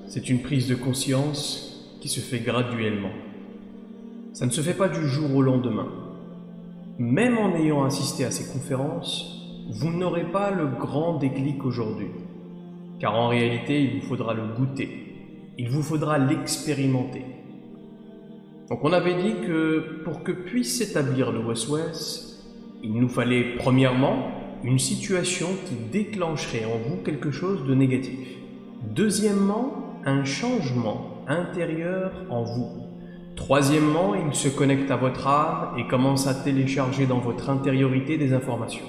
c'est une prise de conscience qui se fait graduellement. Ça ne se fait pas du jour au lendemain. Même en ayant assisté à ces conférences, vous n'aurez pas le grand déclic aujourd'hui. Car en réalité, il vous faudra le goûter. Il vous faudra l'expérimenter. Donc on avait dit que pour que puisse s'établir le Waswas, il nous fallait premièrement une situation qui déclencherait en vous quelque chose de négatif. Deuxièmement, un changement intérieur en vous. Troisièmement, il se connecte à votre âme et commence à télécharger dans votre intériorité des informations.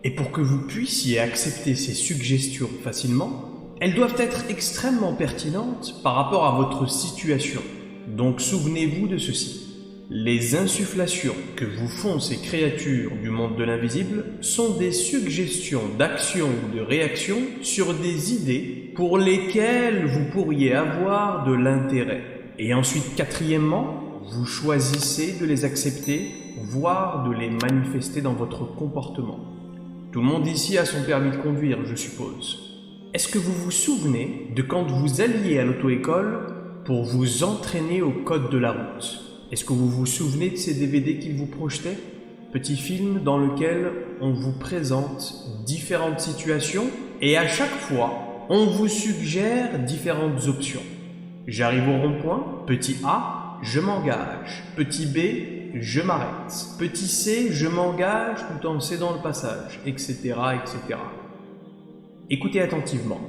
Et pour que vous puissiez accepter ces suggestions facilement, elles doivent être extrêmement pertinentes par rapport à votre situation. Donc souvenez-vous de ceci. Les insufflations que vous font ces créatures du monde de l'invisible sont des suggestions d'action ou de réaction sur des idées pour lesquelles vous pourriez avoir de l'intérêt. Et ensuite, quatrièmement, vous choisissez de les accepter, voire de les manifester dans votre comportement. Tout le monde ici a son permis de conduire, je suppose. Est-ce que vous vous souvenez de quand vous alliez à l'auto-école pour vous entraîner au code de la route? Est-ce que vous vous souvenez de ces DVD qu'ils vous projetaient? Petit film dans lequel on vous présente différentes situations et à chaque fois, on vous suggère différentes options. J'arrive au rond-point, petit A, je m'engage. Petit B, je m'arrête. Petit C, je m'engage tout en cédant le passage, etc., etc. Écoutez attentivement.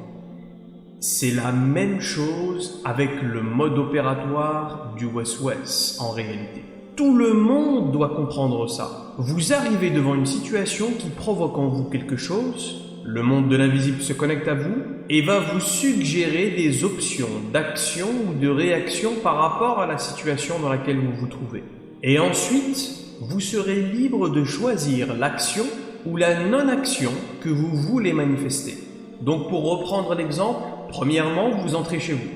C'est la même chose avec le mode opératoire du Waswas en réalité. Tout le monde doit comprendre ça. Vous arrivez devant une situation qui provoque en vous quelque chose, le monde de l'invisible se connecte à vous et va vous suggérer des options d'action ou de réaction par rapport à la situation dans laquelle vous vous trouvez. Et ensuite, vous serez libre de choisir l'action ou la non-action que vous voulez manifester. Donc pour reprendre l'exemple, premièrement, vous entrez chez vous.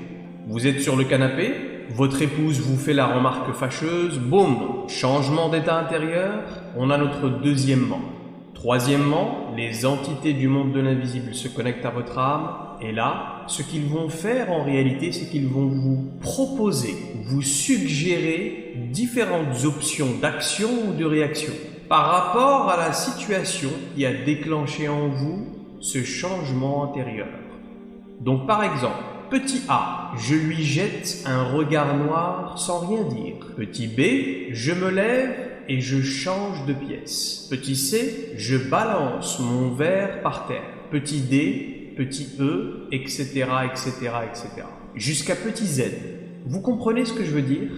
Vous êtes sur le canapé, votre épouse vous fait la remarque fâcheuse, boum, changement d'état intérieur, on a notre deuxièmement. Troisièmement, les entités du monde de l'invisible se connectent à votre âme, et là, ce qu'ils vont faire en réalité, c'est qu'ils vont vous proposer, vous suggérer différentes options d'action ou de réaction par rapport à la situation qui a déclenché en vous ce changement intérieur. Donc par exemple, petit A, je lui jette un regard noir sans rien dire. Petit B, je me lève et je change de pièce. Petit C, je balance mon verre par terre. Petit D, petit E, etc., etc., etc. Jusqu'à petit Z. Vous comprenez ce que je veux dire?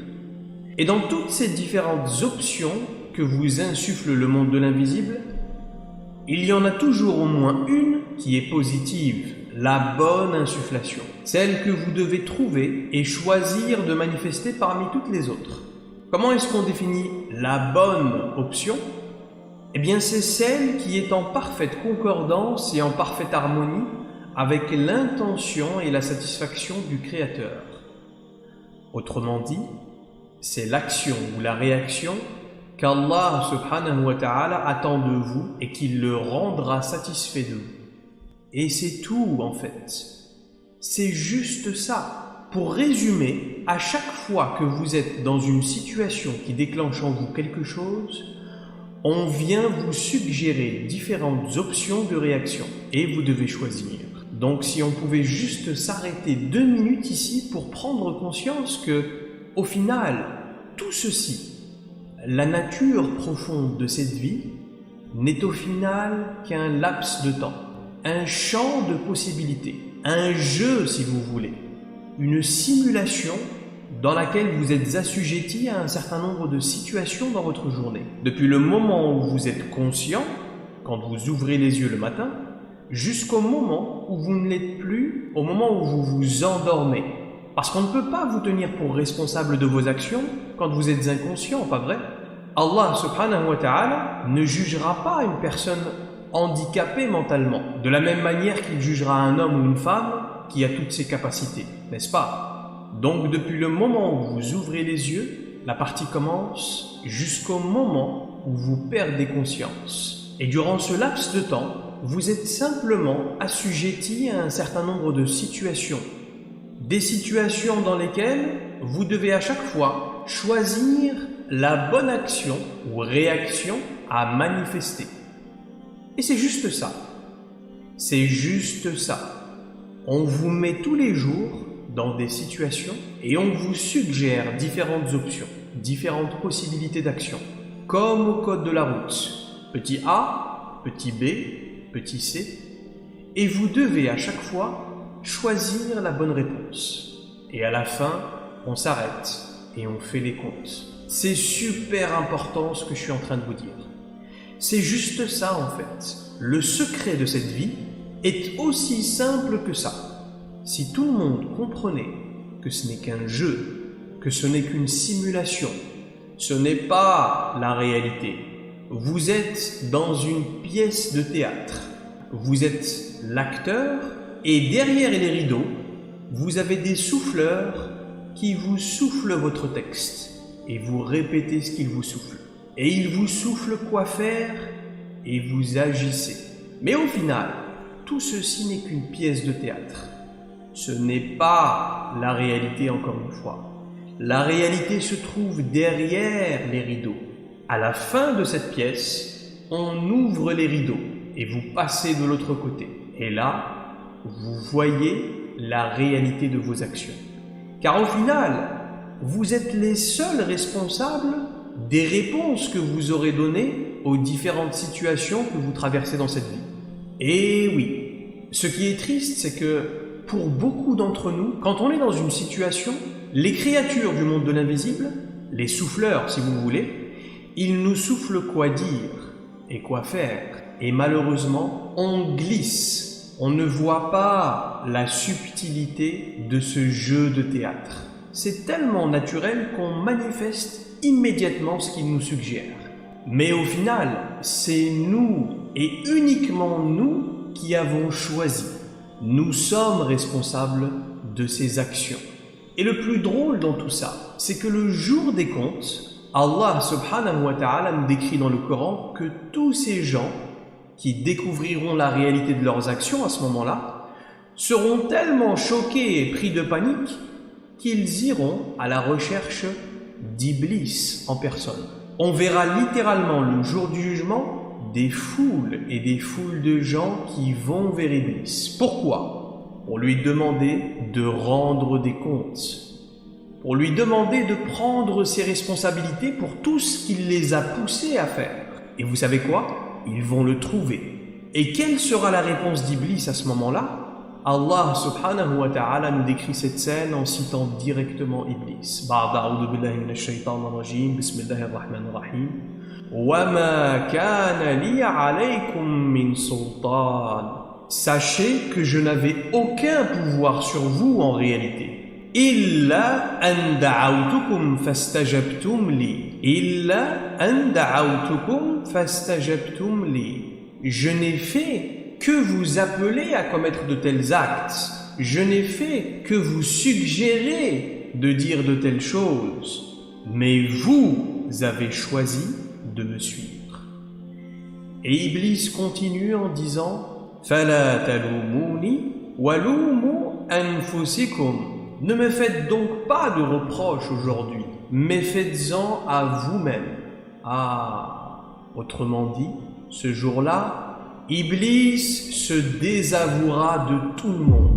Et dans toutes ces différentes options que vous insuffle le monde de l'invisible, il y en a toujours au moins une qui est positive, la bonne insufflation, celle que vous devez trouver et choisir de manifester parmi toutes les autres. Comment est-ce qu'on définit la bonne option? Eh bien, c'est celle qui est en parfaite concordance et en parfaite harmonie avec l'intention et la satisfaction du Créateur. Autrement dit, c'est l'action ou la réaction qu'Allah subhanahu wa ta'ala attend de vous et qu'il le rendra satisfait de vous. Et c'est tout en fait. C'est juste ça. Pour résumer, à chaque fois que vous êtes dans une situation qui déclenche en vous quelque chose, on vient vous suggérer différentes options de réaction et vous devez choisir. Donc si on pouvait juste s'arrêter 2 minutes ici pour prendre conscience que, au final, tout ceci, la nature profonde de cette vie n'est au final qu'un laps de temps, un champ de possibilités, un jeu si vous voulez, une simulation dans laquelle vous êtes assujetti à un certain nombre de situations dans votre journée. Depuis le moment où vous êtes conscient, quand vous ouvrez les yeux le matin, jusqu'au moment où vous ne l'êtes plus, au moment où vous vous endormez. Parce qu'on ne peut pas vous tenir pour responsable de vos actions quand vous êtes inconscient, pas vrai? Allah subhanahu wa ta'ala ne jugera pas une personne handicapée mentalement, de la même manière qu'il jugera un homme ou une femme qui a toutes ses capacités, n'est-ce pas? Donc depuis le moment où vous ouvrez les yeux, la partie commence jusqu'au moment où vous perdez conscience. Et durant ce laps de temps, vous êtes simplement assujetti à un certain nombre de situations, Des situations dans lesquelles vous devez à chaque fois choisir la bonne action ou réaction à manifester. Et c'est juste ça. C'est juste ça. On vous met tous les jours dans des situations et on vous suggère différentes options, différentes possibilités d'action, comme au code de la route. Petit A, petit B, petit C. Et vous devez à chaque fois choisir la bonne réponse. Et à la fin, on s'arrête et on fait les comptes. C'est super important ce que je suis en train de vous dire. C'est juste ça en fait. Le secret de cette vie est aussi simple que ça. Si tout le monde comprenait que ce n'est qu'un jeu, que ce n'est qu'une simulation, ce n'est pas la réalité. Vous êtes dans une pièce de théâtre. Vous êtes l'acteur et derrière les rideaux, vous avez des souffleurs qui vous soufflent votre texte et vous répétez ce qu'ils vous soufflent. Et ils vous soufflent quoi faire et vous agissez. Mais au final, tout ceci n'est qu'une pièce de théâtre. Ce n'est pas la réalité encore une fois. La réalité se trouve derrière les rideaux. À la fin de cette pièce, on ouvre les rideaux et vous passez de l'autre côté. Et là, vous voyez la réalité de vos actions. Car au final, vous êtes les seuls responsables des réponses que vous aurez données aux différentes situations que vous traversez dans cette vie. Et oui, ce qui est triste, c'est que pour beaucoup d'entre nous, quand on est dans une situation, les créatures du monde de l'invisible, les souffleurs si vous voulez, ils nous soufflent quoi dire et quoi faire. Et malheureusement, on glisse. On ne voit pas la subtilité de ce jeu de théâtre. C'est tellement naturel qu'on manifeste immédiatement ce qu'il nous suggère. Mais au final, c'est nous et uniquement nous qui avons choisi. Nous sommes responsables de ces actions. Et le plus drôle dans tout ça, c'est que le jour des comptes, Allah subhanahu wa ta'ala nous décrit dans le Coran que tous ces gens qui découvriront la réalité de leurs actions à ce moment-là seront tellement choqués et pris de panique qu'ils iront à la recherche d'Iblis en personne. On verra littéralement le jour du jugement des foules et des foules de gens qui vont vers Iblis. Pourquoi? Pour lui demander de rendre des comptes. Pour lui demander de prendre ses responsabilités pour tout ce qu'il les a poussés à faire. Et vous savez quoi? Ils vont le trouver. Et quelle sera la réponse d'Iblis à ce moment-là? Allah subhanahu wa ta'ala nous décrit cette scène en citant directement Iblis. Ba'da billahi minash shaytanir rajim, bismillahir rahmanir rahim. Wa ma kana li alaykum min sultan. Sachez que je n'avais aucun pouvoir sur vous en réalité. Illa an da'awtukum fastajabtum li. Illa an da'awtukum fastajabtum li. Je n'ai fait que vous appeler à commettre de tels actes. Je n'ai fait que vous suggérer de dire de telles choses. Mais vous avez choisi de me suivre. Et Iblis continue en disant Fala talumuni walumu anfusikum. Ne me faites donc pas de reproches aujourd'hui, mais faites-en à vous-même. Autrement dit, ce jour-là, Iblis se désavouera de tout le monde.